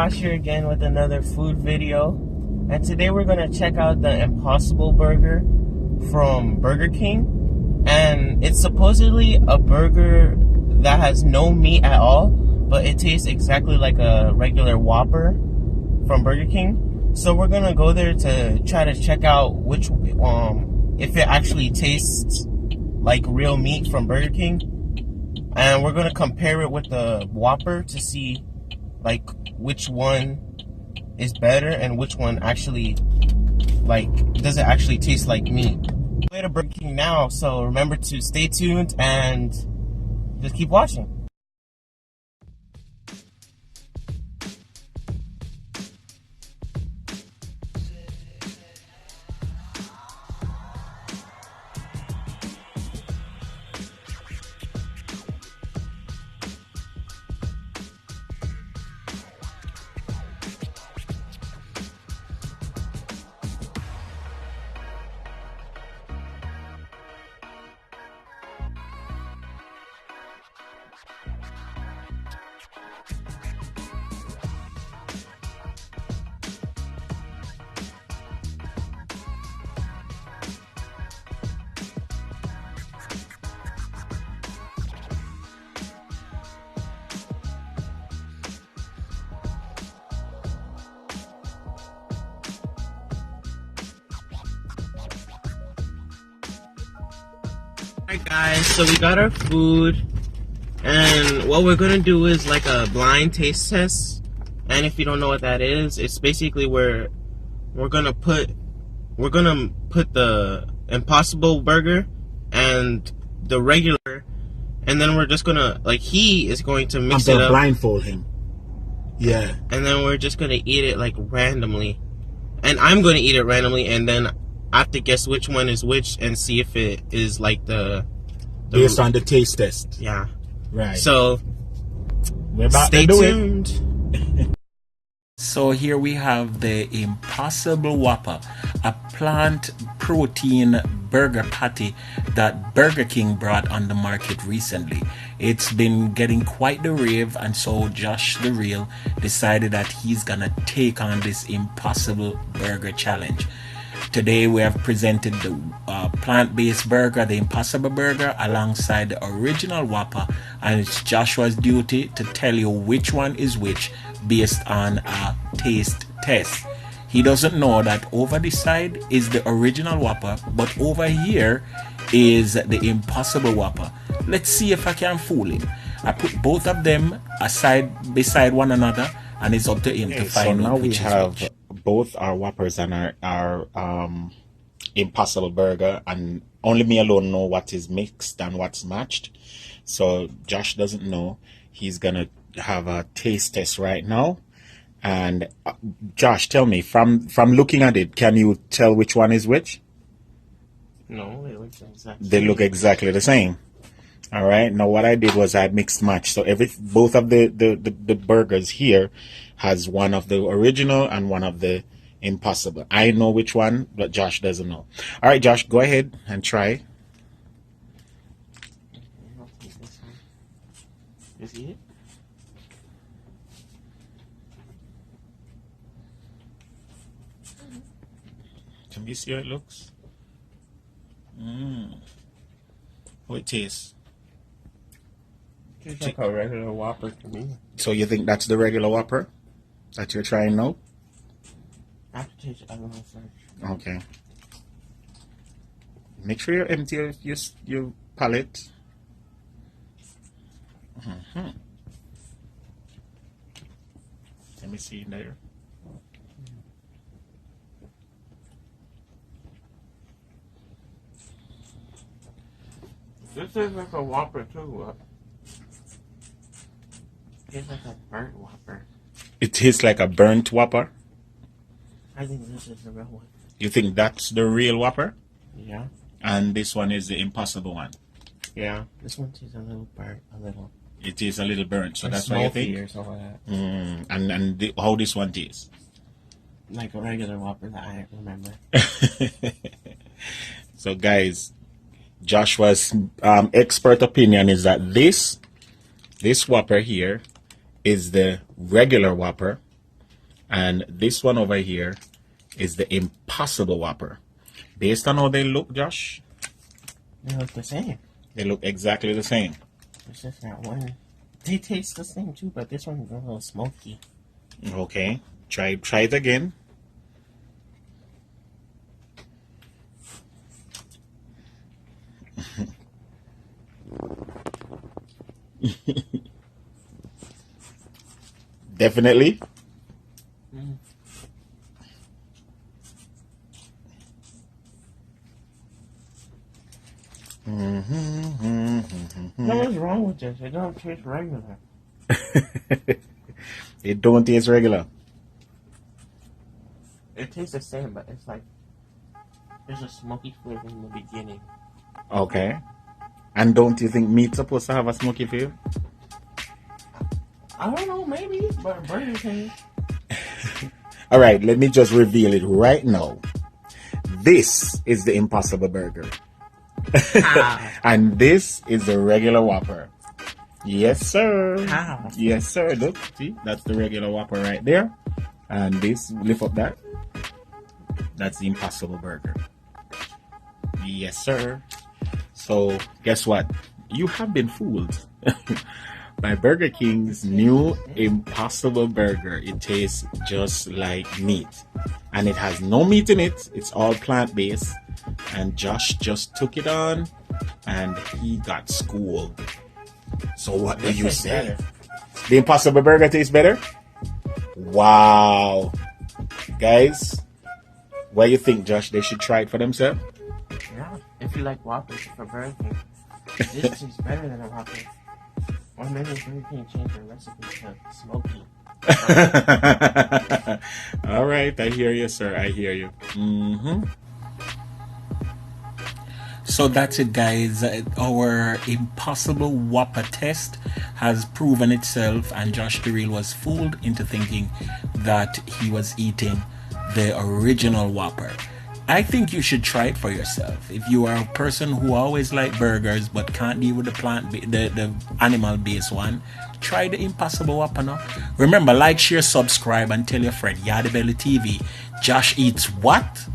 Josh here again with another food video, and today we're gonna check out the Impossible Burger from Burger King. And it's supposedly a burger that has no meat at all, but it tastes exactly like a regular Whopper from Burger King. So we're gonna go there to try to check out which if it actually tastes like real meat from Burger King, and we're gonna compare it with the Whopper to see like which one is better and which one actually does it actually taste like meat. We're at Burger King now, so remember to stay tuned and just keep watching. Alright guys, so we got our food, and what we're gonna do is like a blind taste test. And if you don't know what that is, it's basically where we're gonna put the Impossible Burger and the regular, and then we're just gonna he is going to mix it up. Blindfold him. Yeah. And then we're just gonna eat it like randomly, and I'm gonna eat it randomly, and then I have to guess which one is which and see if it is like the based on the taste test. Yeah. Right. So we're about stay to do tuned. So here we have the Impossible Whopper, a plant protein burger patty that Burger King brought on the market recently. It's been getting quite the rave, and so Josh the Real decided that he's gonna take on this Impossible Burger challenge. Today we have presented the plant-based burger, the Impossible Burger, alongside the original Whopper, and it's Joshua's duty to tell you which one is which based on a taste test. He doesn't know that over this side is the original Whopper, but over here is the Impossible Whopper. Let's see if I can fool him. I put both of them aside beside one another, and it's up to him to find out which is which. Both our Whoppers and our Impossible Burger, and only me alone know what is mixed and what's matched. So Josh doesn't know. He's gonna have a taste test right now. And Josh, tell me, from looking at it, can you tell which one is which? No, they look exactly. They look exactly the same. All right. Now what I did was I mixed match. So both of the burgers here has one of the original and one of the Impossible. I know which one, but Josh doesn't know. All right, Josh, go ahead and try. Is he it? Can you see how it looks? How it tastes? Tastes like a regular Whopper to me. So you think that's the regular Whopper that you're trying now? I have to taste it. I don't know first. Okay. Make sure you empty your palate. Let me see in there. This is like a Whopper too. Tastes like a burnt Whopper. It tastes like a burnt Whopper? I think this is the real one. You think that's the real Whopper? Yeah. And this one is the Impossible one? Yeah. This one tastes a little burnt, a little. It is a little burnt, so Or that's what you think? or something like that. And how this one tastes? Like a regular Whopper that I remember. So guys, Joshua's expert opinion is that this Whopper here is the regular Whopper, And this one over here is the Impossible Whopper. Based on how they look, Josh, They look the same. they look exactly the same. It's just that one. They taste the same too, but this one's a little smoky. Okay, try it again. Definitely. What's wrong with this? It don't taste regular. It don't taste regular. It tastes the same, but it's like there's a smoky flavor in the beginning. Okay. And don't you think meat's supposed to have a smoky feel? I don't know, maybe, but Burger King. All right, let me just reveal it right now. This is the Impossible Burger. And this is the regular Whopper. Yes, sir. How? Yes, sir. Look, see, that's the regular Whopper right there. And this, lift up that. That's the Impossible Burger. Yes, sir. So, guess what? You have been fooled by Burger King's new Impossible Burger. It tastes just like meat. And it has no meat in it. It's all plant-based. And Josh just took it on and he got schooled. So what do you say? The Impossible Burger tastes better? Wow. Guys, what do you think, Josh? They should try it for themselves? Yeah. If you like Whoppers for Burger King, this tastes better than a Whopper. Or maybe Burger King changed their recipe to smoky. All right, I hear you, sir. I hear you. So that's it, guys. Our Impossible Whopper test has proven itself, and Josh the Real was fooled into thinking that he was eating the original Whopper. I think you should try it for yourself. If you are a person who always like burgers but can't deal with the animal-based one, try the Impossible Whopper now. Remember, like, share, subscribe, and tell your friend. Yardie Belly TV. Josh eats what?